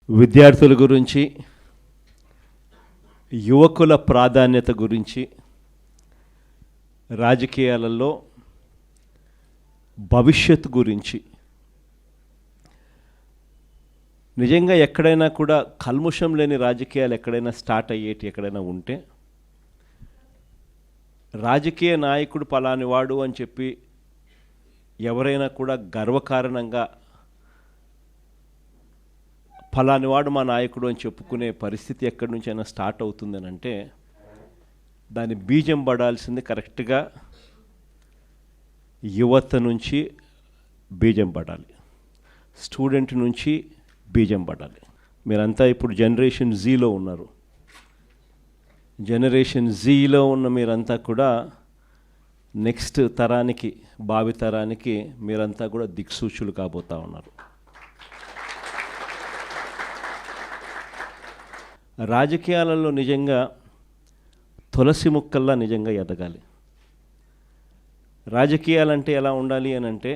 విద్యార్థుల గురించి, యువకుల ప్రాధాన్యత గురించి, రాజకీయాలలో భవిష్యత్తు గురించి నిజంగా ఎక్కడైనా కూడా కల్ముషం లేని రాజకీయాలు ఎక్కడైనా స్టార్ట్ అయ్యేటి ఎక్కడైనా ఉంటే, రాజకీయ నాయకుడు పలాని వాడు అని చెప్పి ఎవరైనా కూడా గర్వకారణంగా ఫలాని వాడు మా నాయకుడు అని చెప్పుకునే పరిస్థితి ఎక్కడి నుంచి అయినా స్టార్ట్ అవుతుందని అంటే, దాని బీజం పడాల్సింది కరెక్ట్గా యువత నుంచి బీజం పడాలి, స్టూడెంట్ నుంచి బీజం పడాలి. మీరంతా ఇప్పుడు జనరేషన్ జీలో ఉన్నారు. జనరేషన్ జీలో ఉన్న మీరంతా కూడా నెక్స్ట్ తరానికి, భావి తరానికి మీరంతా కూడా దిక్సూచులు కాబోతూ ఉన్నారు. రాజకీయాలలో నిజంగా తులసి ముక్కల్లా నిజంగా ఎదగాలి. రాజకీయాలంటే ఎలా ఉండాలి అని అంటే,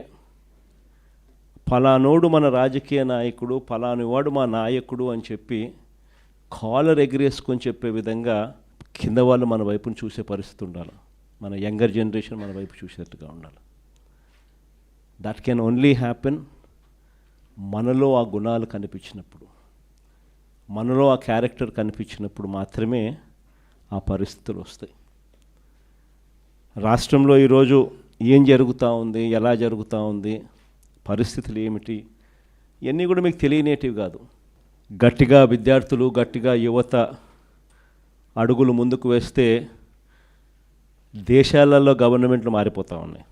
ఫలానోడు మన రాజకీయ నాయకుడు, ఫలానివాడు మా నాయకుడు అని చెప్పి కాలర్ ఎగిరేసుకొని చెప్పే విధంగా కింద వాళ్ళు మన వైపును చూసే పరిస్థితి ఉండాలి. మన యంగర్ జనరేషన్ మన వైపు చూసేట్టుగా ఉండాలి. దట్ కెన్ ఓన్లీ హ్యాపెన్ మనలో ఆ గుణాలు కనిపించినప్పుడు, మనలో ఆ క్యారెక్టర్ కనిపించినప్పుడు మాత్రమే ఆ పరిస్థితులు వస్తాయి. రాష్ట్రంలో ఈరోజు ఏం జరుగుతూ ఉంది, ఎలా జరుగుతూ ఉంది, పరిస్థితులు ఏమిటి, ఇవన్నీ కూడా మీకు తెలియనేటివి కాదు. గట్టిగా విద్యార్థులు, గట్టిగా యువత అడుగులు ముందుకు వేస్తే దేశాలలో గవర్నమెంట్లు మారిపోతూ ఉన్నాయి.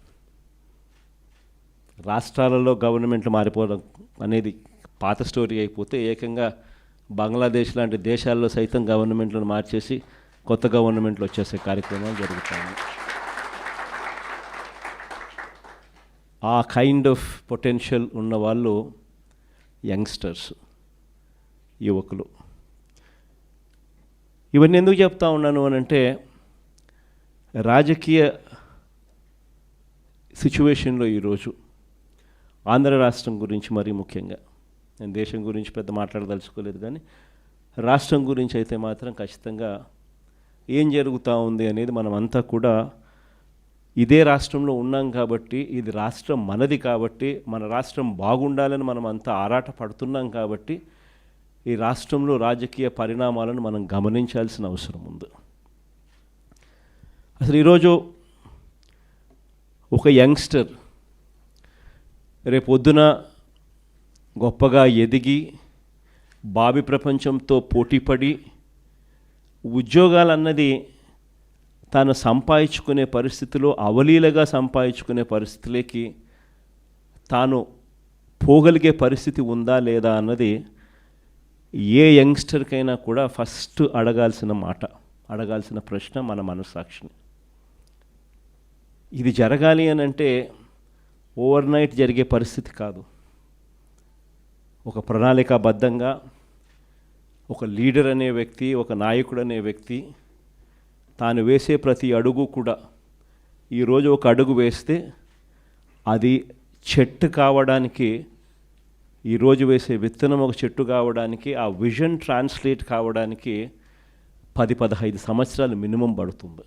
రాష్ట్రాలలో గవర్నమెంట్లు మారిపోవడం అనేది పాత స్టోరీ అయిపోతే, ఏకంగా బంగ్లాదేశ్ లాంటి దేశాల్లో సైతం గవర్నమెంట్లను మార్చేసి కొత్త గవర్నమెంట్లు వచ్చేసే కార్యక్రమాలు జరుగుతాయి. ఆ కైండ్ ఆఫ్ పొటెన్షియల్ ఉన్న వాళ్ళు యంగ్స్టర్స్, యువకులు. ఇవన్నీ ఎందుకు చెప్తా ఉన్నాను అని అంటే, రాజకీయ సిచ్యువేషన్లో ఈరోజు ఆంధ్ర రాష్ట్రం గురించి మరీ ముఖ్యంగా, నేను దేశం గురించి పెద్ద మాట్లాడదలుచుకోలేదు, కానీ రాష్ట్రం గురించి అయితే మాత్రం ఖచ్చితంగా ఏం జరుగుతూ ఉంది అనేది మనం అంతా కూడా ఇదే రాష్ట్రంలో ఉన్నాం కాబట్టి, ఇది రాష్ట్రం మనది కాబట్టి, మన రాష్ట్రం బాగుండాలని మనం అంతా ఆరాట పడుతున్నాం కాబట్టి, ఈ రాష్ట్రంలో రాజకీయ పరిణామాలను మనం గమనించాల్సిన అవసరం ఉంది. అసలు ఈరోజు ఒక యంగ్స్టర్ రేపొద్దున గొప్పగా ఎదిగి భావి ప్రపంచంతో పోటీపడి ఉద్యోగాలన్నది తాను సంపాదించుకునే పరిస్థితిలో, అవలీలగా సంపాదించుకునే పరిస్థితిలోకి తాను పోగలిగే పరిస్థితి ఉందా లేదా అన్నది ఏ యంగ్స్టర్కైనా కూడా ఫస్ట్ అడగాల్సిన మాట, అడగాల్సిన ప్రశ్న మన మనస్సాక్షిని. ఇది జరగాలి అని అంటే ఓవర్ నైట్ జరిగే పరిస్థితి కాదు. ఒక ప్రణాళికాబద్ధంగా ఒక లీడర్ అనే వ్యక్తి, ఒక నాయకుడు అనే వ్యక్తి తాను వేసే ప్రతి అడుగు కూడా, ఈరోజు ఒక అడుగు వేస్తే అది చెట్టు కావడానికి, ఈరోజు వేసే విత్తనం ఒక చెట్టు కావడానికి, ఆ విజన్ ట్రాన్స్లేట్ కావడానికి 10-15 సంవత్సరాలు మినిమం పడుతుంది.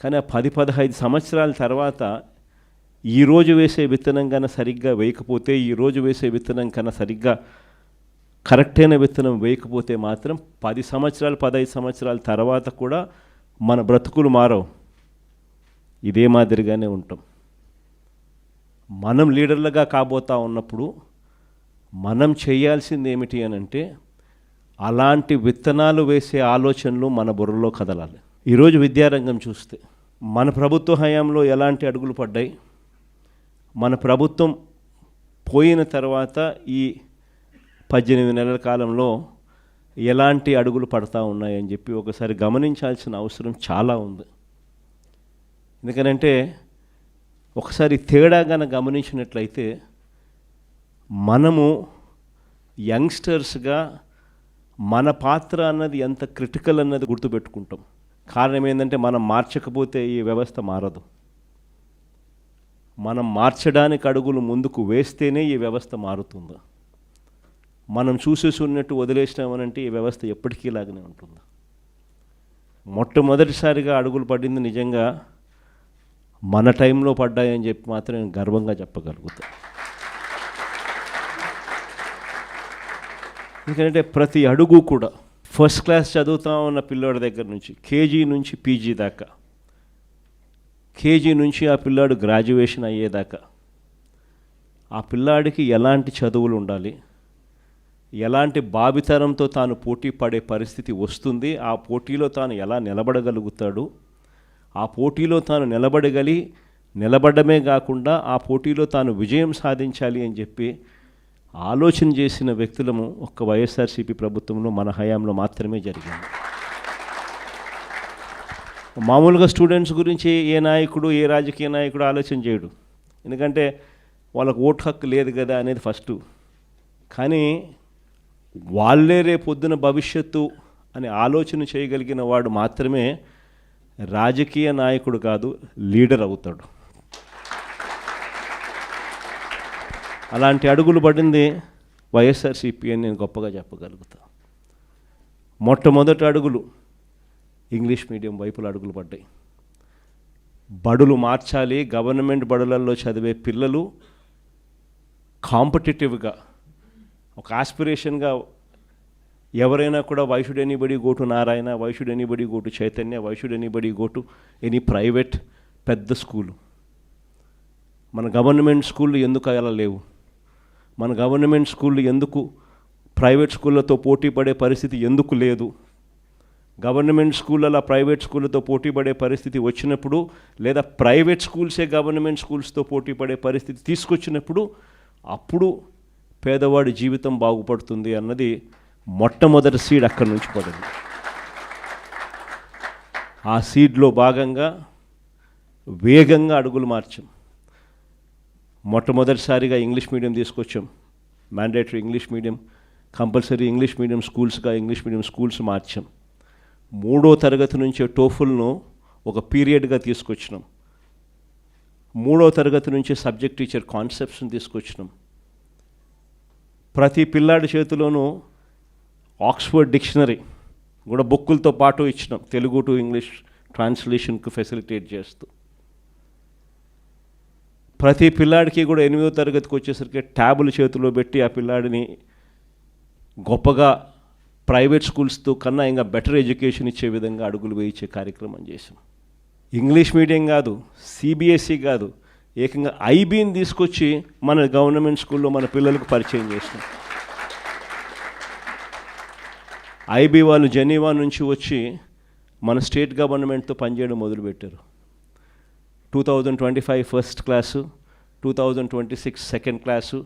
కానీ ఆ 10-15 సంవత్సరాల తర్వాత ఈరోజు వేసే విత్తనం కన్నా సరిగ్గా వేయకపోతే, ఈరోజు వేసే విత్తనం కన్నా సరిగ్గా కరెక్ట్ అయిన విత్తనం వేయకపోతే మాత్రం 10 సంవత్సరాలు 15 సంవత్సరాల తర్వాత కూడా మన బ్రతుకులు మారవు, ఇదే మాదిరిగానే ఉంటాం. మనం లీడర్లుగా కాబోతా ఉన్నప్పుడు మనం చేయాల్సింది ఏమిటి అని అంటే, అలాంటి విత్తనాలు వేసే ఆలోచనలు మన బుర్రలో కదలాలి. ఈరోజు విద్యారంగం చూస్తే మన ప్రభుత్వ హయాంలో ఎలాంటి అడుగులు పడ్డాయి, మన ప్రభుత్వం పోయిన తర్వాత ఈ 18 నెలల కాలంలో ఎలాంటి అడుగులు పడతా ఉన్నాయని చెప్పి ఒకసారి గమనించాల్సిన అవసరం చాలా ఉంది. ఎందుకనంటే ఒకసారి తేడాగా గమనించినట్లయితే, మనము యంగ్స్టర్స్గా మన పాత్ర అన్నది ఎంత క్రిటికల్ అన్నది గుర్తుపెట్టుకుంటాం. కారణం ఏంటంటే, మనం మార్చకపోతే ఈ వ్యవస్థ మారదు. మనం మార్చడానికి అడుగులు ముందుకు వేస్తేనే ఈ వ్యవస్థ మారుతుంది. మనం చూసేసి ఉన్నట్టు వదిలేసినామనంటే ఈ వ్యవస్థ ఎప్పటికీ లాగానే ఉంటుంది. మొట్టమొదటిసారిగా అడుగులు పడింది నిజంగా మన టైంలో పడ్డాయని చెప్పి మాత్రం నేను గర్వంగా చెప్పగలుగుతాను. ఎందుకంటే ప్రతి అడుగు కూడా ఫస్ట్ క్లాస్ చదువుతా ఉన్న పిల్లోడి దగ్గర నుంచి కేజీ నుంచి పీజీ దాకా, కేజీ నుంచి ఆ పిల్లాడు గ్రాడ్యుయేషన్ అయ్యేదాకా ఆ పిల్లాడికి ఎలాంటి చదువులు ఉండాలి, ఎలాంటి భావితరంతో తాను పోటీ పడే పరిస్థితి వస్తుంది, ఆ పోటీలో తాను ఎలా నిలబడగలుగుతాడు, ఆ పోటీలో తాను నిలబడమే కాకుండా ఆ పోటీలో తాను విజయం సాధించాలి అని చెప్పి ఆలోచన చేసిన వ్యక్తులము ఒక్క వైఎస్ఆర్సీపీ ప్రభుత్వంలో మన హయాంలో మాత్రమే జరిగింది. మామూలుగా స్టూడెంట్స్ గురించి ఏ నాయకుడు, ఏ రాజకీయ నాయకుడు ఆలోచన చేయడు, ఎందుకంటే వాళ్ళకు ఓటు హక్కు లేదు కదా అనేది ఫస్ట్. కానీ వాళ్ళే రేపొద్దున భవిష్యత్తు అని ఆలోచన చేయగలిగిన వాడు మాత్రమే రాజకీయ నాయకుడు కాదు, లీడర్ అవుతాడు. అలాంటి అడుగులు పడింది వైఎస్ఆర్సీపీ అని నేను గొప్పగా చెప్పగలుగుతా. మొట్టమొదటి అడుగులు ఇంగ్లీష్ మీడియం వైపుల అడుగులు పడ్డాయి. బడులు మార్చాలి, గవర్నమెంట్ బడులలో చదివే పిల్లలు కాంపిటేటివ్గా ఒక ఆస్పిరేషన్గా ఎవరైనా కూడా why should anybody go to Narayana, why should anybody go to Chaitanya, why should anybody go to any private పెద్ద స్కూలు. మన గవర్నమెంట్ స్కూళ్ళు ఎందుకు అలా లేవు, మన గవర్నమెంట్ స్కూళ్ళు ఎందుకు ప్రైవేట్ స్కూళ్ళతో పోటీ పడే పరిస్థితి ఎందుకు లేదు, గవర్నమెంట్ స్కూళ్ళ ప్రైవేట్ స్కూళ్ళతో పోటీ పడే పరిస్థితి వచ్చినప్పుడు, లేదా ప్రైవేట్ స్కూల్సే గవర్నమెంట్ స్కూల్స్తో పోటీ పడే పరిస్థితి తీసుకొచ్చినప్పుడు అప్పుడు పేదవాడి జీవితం బాగుపడుతుంది అన్నది మొట్టమొదటి సీడ్ అక్కడి నుంచి పడింది. ఆ సీడ్లో భాగంగా వేగంగా అడుగులు మార్చాం. మొట్టమొదటిసారిగా ఇంగ్లీష్ మీడియం తీసుకొచ్చాం, mandatory English medium, compulsory English medium స్కూల్స్గా ఇంగ్లీష్ మీడియం స్కూల్స్ మార్చాం. 3వ తరగతి నుంచే టోఫుల్ను ఒక పీరియడ్గా తీసుకొచ్చినాం. 3వ తరగతి నుంచే సబ్జెక్ట్ టీచర్ కాన్సెప్ట్స్ని తీసుకొచ్చినాం. ప్రతి పిల్లాడి చేతిలోనూ ఆక్స్ఫర్డ్ డిక్షనరీ కూడా బుక్కులతో పాటు ఇచ్చినాం, తెలుగు టు ఇంగ్లీష్ ట్రాన్స్లేషన్కు ఫెసిలిటేట్ చేస్తూ. ప్రతి పిల్లాడికి కూడా 8వ తరగతికి వచ్చేసరికి ట్యాబులు చేతిలో పెట్టి ఆ పిల్లాడిని గొప్పగా ప్రైవేట్ స్కూల్స్తో కన్నా ఇంకా బెటర్ ఎడ్యుకేషన్ ఇచ్చే విధంగా అడుగులు వేయించే కార్యక్రమం చేసాం. ఇంగ్లీష్ మీడియం కాదు, సిబిఎస్ఈ కాదు, ఏకంగా ఐబీని తీసుకొచ్చి మన గవర్నమెంట్ స్కూల్లో మన పిల్లలకు పరిచయం చేసాం. ఐబీ వాళ్ళు జెనీవా నుంచి వచ్చి మన స్టేట్ గవర్నమెంట్తో పనిచేయడం మొదలుపెట్టారు. 2025 first class, 2026 second class,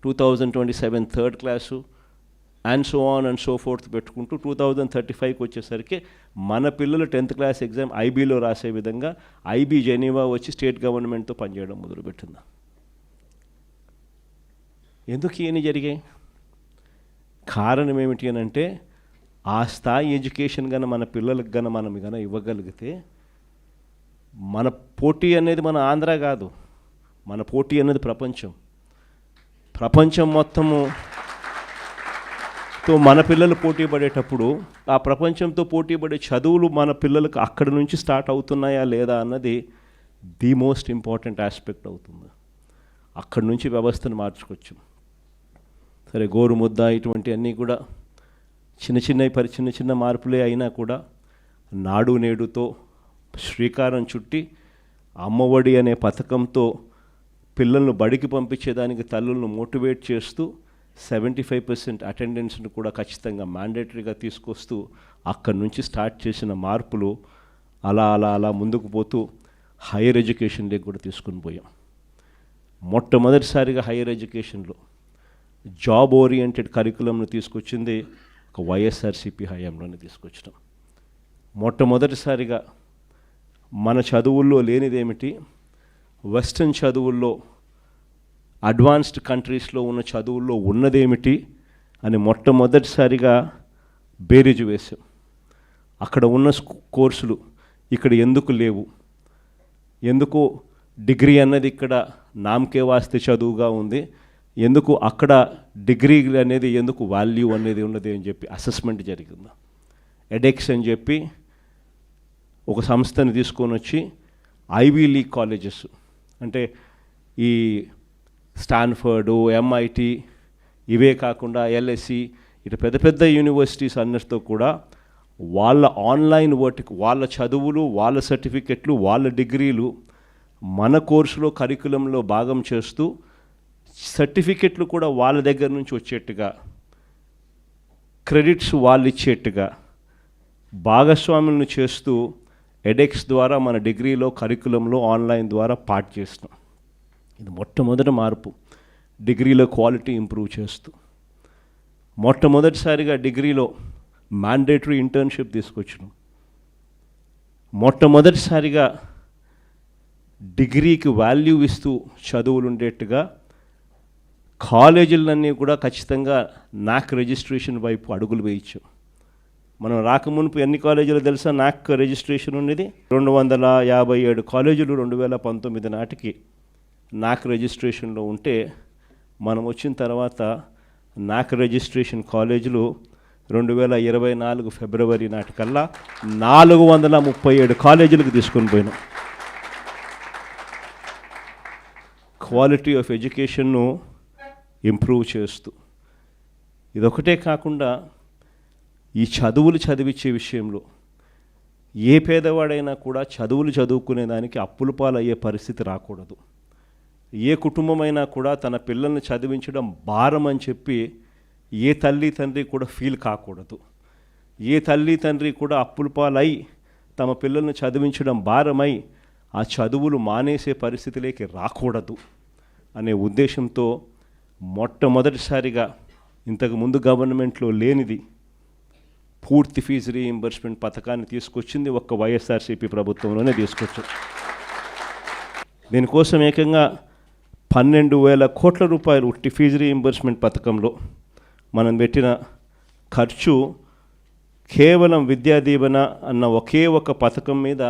2027 third class and so on and so fourth పెట్టుకుంటూ 2035కి వచ్చేసరికి మన పిల్లలు 10th క్లాస్ ఎగ్జామ్ ఐబీలో రాసే విధంగా ఐబీ జెనీవా వచ్చి స్టేట్ గవర్నమెంట్తో పనిచేయడం మొదలుపెట్టింది. ఎందుకు ఇవన్నీ జరిగాయి? కారణం ఏమిటి అని అంటే, ఆ స్థాయి ఎడ్యుకేషన్ కన్నా మన పిల్లలకు కన్నా మనం కన్నా ఇవ్వగలిగితే, మన పోటీ అనేది మన ఆంధ్ర కాదు, మన పోటీ అనేది ప్రపంచం మొత్తము తో మన పిల్లలు పోటీ పడేటప్పుడు ఆ ప్రపంచంతో పోటీ పడే చదువులు మన పిల్లలకు అక్కడి నుంచి స్టార్ట్ అవుతున్నాయా లేదా అన్నది ది మోస్ట్ ఇంపార్టెంట్ ఆస్పెక్ట్ అవుతుంది. అక్కడి నుంచి వ్యవస్థను మార్చుకోవచ్చు. సరే, గోరు ముద్ద ఇటువంటి అన్నీ కూడా చిన్న చిన్న మార్పులే అయినా కూడా నాడు నేడుతో శ్రీకారం చుట్టి అమ్మఒడి అనే పథకంతో పిల్లలను బడికి పంపించేదానికి తల్లులను మోటివేట్ చేస్తూ 75% అటెండెన్స్ను కూడా ఖచ్చితంగా మ్యాండేటరీగా తీసుకొస్తూ అక్కడి నుంచి స్టార్ట్ చేసిన మార్పులు అలా ముందుకు పోతూ హైయర్ ఎడ్యుకేషన్లోకి కూడా తీసుకుని పోయాం. మొట్టమొదటిసారిగా హైయర్ ఎడ్యుకేషన్లో జాబ్ ఓరియంటెడ్ కరికులంను తీసుకొచ్చింది ఒక వైఎస్ఆర్సీపీ హయాంలోనే తీసుకొచ్చినాం. మొట్టమొదటిసారిగా మన చదువుల్లో లేనిదేమిటి, వెస్ట్రన్ చదువుల్లో అడ్వాన్స్డ్ కంట్రీస్లో ఉన్న చదువుల్లో ఉన్నదేమిటి అని మొట్టమొదటిసారిగా బేరీజు వేశాం. అక్కడ ఉన్న కోర్సులు ఇక్కడ ఎందుకు లేవు, ఎందుకు డిగ్రీ అన్నది ఇక్కడ నామకే వాస్తే చదువుగా ఉంది, ఎందుకు అక్కడ డిగ్రీ అనేది ఎందుకు వాల్యూ అనేది ఉన్నది అని చెప్పి అసెస్మెంట్ జరిగింది. ఎడెక్స్ అని చెప్పి ఒక సంస్థని తీసుకొని వచ్చి ఐవీ లీగ్ కాలేజెస్ అంటే ఈ స్టాన్ఫర్డు, ఎంఐటి, ఇవే కాకుండా ఎల్ఎస్సి ఇటు పెద్ద పెద్ద యూనివర్సిటీస్ అన్నిటితో కూడా వాళ్ళ ఆన్లైన్ వాళ్ళ చదువులు, వాళ్ళ సర్టిఫికెట్లు, వాళ్ళ డిగ్రీలు మన కోర్సులో కరికులంలో భాగం చేస్తూ సర్టిఫికెట్లు కూడా వాళ్ళ దగ్గర నుంచి వచ్చేట్టుగా, క్రెడిట్స్ వాళ్ళు ఇచ్చేట్టుగా భాగస్వాములను చేస్తూ ఎడెక్స్ ద్వారా మన డిగ్రీలో కరికులంలో ఆన్లైన్ ద్వారా పార్ట్ చేస్తాం. ఇది మొట్టమొదటి మార్పు. డిగ్రీలో క్వాలిటీ ఇంప్రూవ్ చేస్తూ మొట్టమొదటిసారిగా డిగ్రీలో మ్యాండేటరీ ఇంటర్న్షిప్ తీసుకొచ్చినాం. మొట్టమొదటిసారిగా డిగ్రీకి వాల్యూ ఇస్తూ చదువులు ఉండేట్టుగా కాలేజీలన్నీ కూడా ఖచ్చితంగా నాక్ రిజిస్ట్రేషన్ వైపు అడుగులు వేయించాం. మనం రాకమునుపు ఎన్ని కాలేజీలు తెలుసా నాక్ రిజిస్ట్రేషన్ ఉన్నది? 257 కాలేజీలు 2019 నాటికి నాక్ రిజిస్ట్రేషన్లో ఉంటే, మనం వచ్చిన తర్వాత నాక్ రిజిస్ట్రేషన్ కాలేజీలు 2024 ఫిబ్రవరి నాటికల్లా 437 కాలేజీలకు తీసుకొని పోయినాం. క్వాలిటీ ఆఫ్ ఎడ్యుకేషన్ను ఇంప్రూవ్ చేస్తూ, ఇదొకటే కాకుండా ఈ చదువులు చదివించే విషయంలో ఏ పేదవాడైనా కూడా చదువులు చదువుకునే దానికి అప్పుల పాలయ్యే పరిస్థితి రాకూడదు. ఏ కుటుంబమైనా కూడా తన పిల్లల్ని చదివించడం భారం అని చెప్పి ఏ తల్లి తండ్రి కూడా ఫీల్ కాకూడదు. ఏ తల్లి తండ్రి కూడా అప్పుల పాలై తమ పిల్లల్ని చదివించడం భారమై ఆ చదువులు మానేసే పరిస్థితిలోకి రాకూడదు అనే ఉద్దేశంతో మొట్టమొదటిసారిగా ఇంతకు ముందు గవర్నమెంట్లో లేనిది పూర్తి ఫీజు రీయింబర్స్మెంట్ పథకాన్ని తీసుకొచ్చింది ఒక్క వైఎస్ఆర్సీపీ ప్రభుత్వంలోనే తీసుకొచ్చాం. దీనికోసం ఏకంగా 12,000 కోట్ల రూపాయలు ఉట్టి ఫీజు రీయింబర్స్మెంట్ పథకంలో మనం పెట్టిన ఖర్చు కేవలం విద్యా దీవెన అన్న ఒకే ఒక పథకం మీద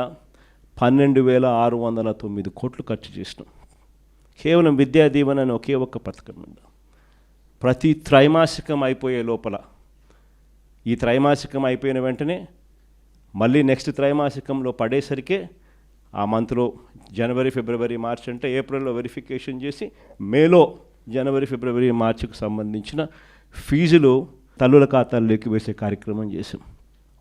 12,609 కోట్లు ఖర్చు చేసినాం. కేవలం విద్యా దీవెన అని ఒకే ఒక పథకం మీద. ప్రతి త్రైమాసికం అయిపోయే లోపల, ఈ త్రైమాసికం అయిపోయిన వెంటనే మళ్ళీ నెక్స్ట్ త్రైమాసికంలో పడేసరికే ఆ మంత్లో జనవరి, ఫిబ్రవరి, మార్చ్ అంటే ఏప్రిల్లో వెరిఫికేషన్ చేసి మేలో జనవరి, ఫిబ్రవరి, మార్చికి సంబంధించిన ఫీజులు తల్లుల ఖాతాల్లోకి వేసే కార్యక్రమం చేసాం.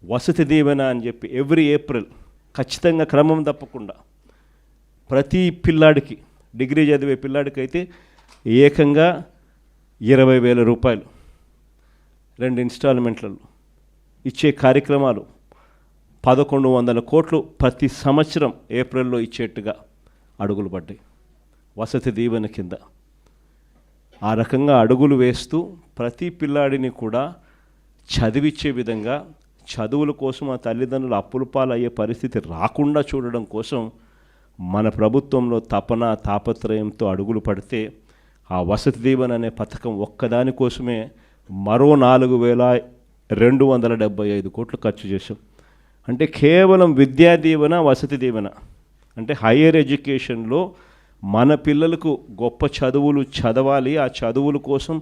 వసతి దీవెన అని చెప్పి ఎవ్రీ ఏప్రిల్ ఖచ్చితంగా క్రమం తప్పకుండా ప్రతి పిల్లాడికి, డిగ్రీ చదివే పిల్లాడికి అయితే ఏకంగా 20,000 రూపాయలు 2 ఇన్స్టాల్మెంట్లలో ఇచ్చే కార్యక్రమాలు 1,100 కోట్లు ప్రతి సంవత్సరం ఏప్రిల్లో ఇచ్చేట్టుగా అడుగులు పడ్డాయి వసతి దీవెన కింద. ఆ రకంగా అడుగులు వేస్తూ ప్రతి పిల్లాడిని కూడా చదివించే విధంగా, చదువుల కోసం ఆ తల్లిదండ్రులు అప్పుల పాలయ్యే పరిస్థితి రాకుండా చూడడం కోసం మన ప్రభుత్వంలో తపన తాపత్రయంతో అడుగులు పడితే ఆ వసతి దీవెన అనే పథకం ఒక్కదాని కోసమే మరో 4,275 కోట్లు ఖర్చు చేశాం. అంటే కేవలం విద్యా దీవెన, వసతి దీవెన అంటే హయ్యర్ ఎడ్యుకేషన్లో మన పిల్లలకు గొప్ప చదువులు చదవాలి, ఆ చదువుల కోసం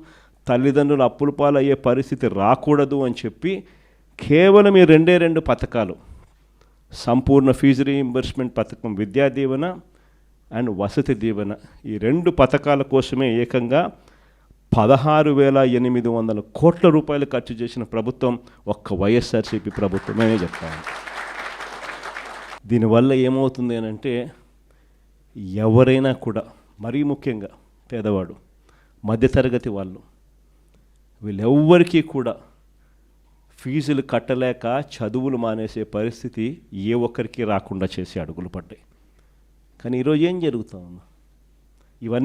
తల్లిదండ్రులు అప్పుల పాలయ్యే పరిస్థితి రాకూడదు అని చెప్పి కేవలం ఈ 2 పథకాలు, సంపూర్ణ ఫీజు రీయింబర్స్మెంట్ పథకం విద్యా దీవెన అండ్ వసతి దీవెన, ఈ 2 పథకాల కోసమే ఏకంగా 16,800 కోట్ల రూపాయలు ఖర్చు చేసిన ప్రభుత్వం ఒక్క వైఎస్ఆర్సీపీ ప్రభుత్వమే చెప్తాను. దీనివల్ల ఏమవుతుంది అని అంటే, ఎవరైనా కూడా, మరీ ముఖ్యంగా పేదవాడు, మధ్యతరగతి వాళ్ళు, వీళ్ళెవ్వరికీ కూడా ఫీజులు కట్టలేక చదువులు మానేసే పరిస్థితి ఏ ఒక్కరికి రాకుండా చేసి అడుగులు పడ్డాయి. కానీ ఈరోజు ఏం జరుగుతూ ఉంది? ఇవన్నీ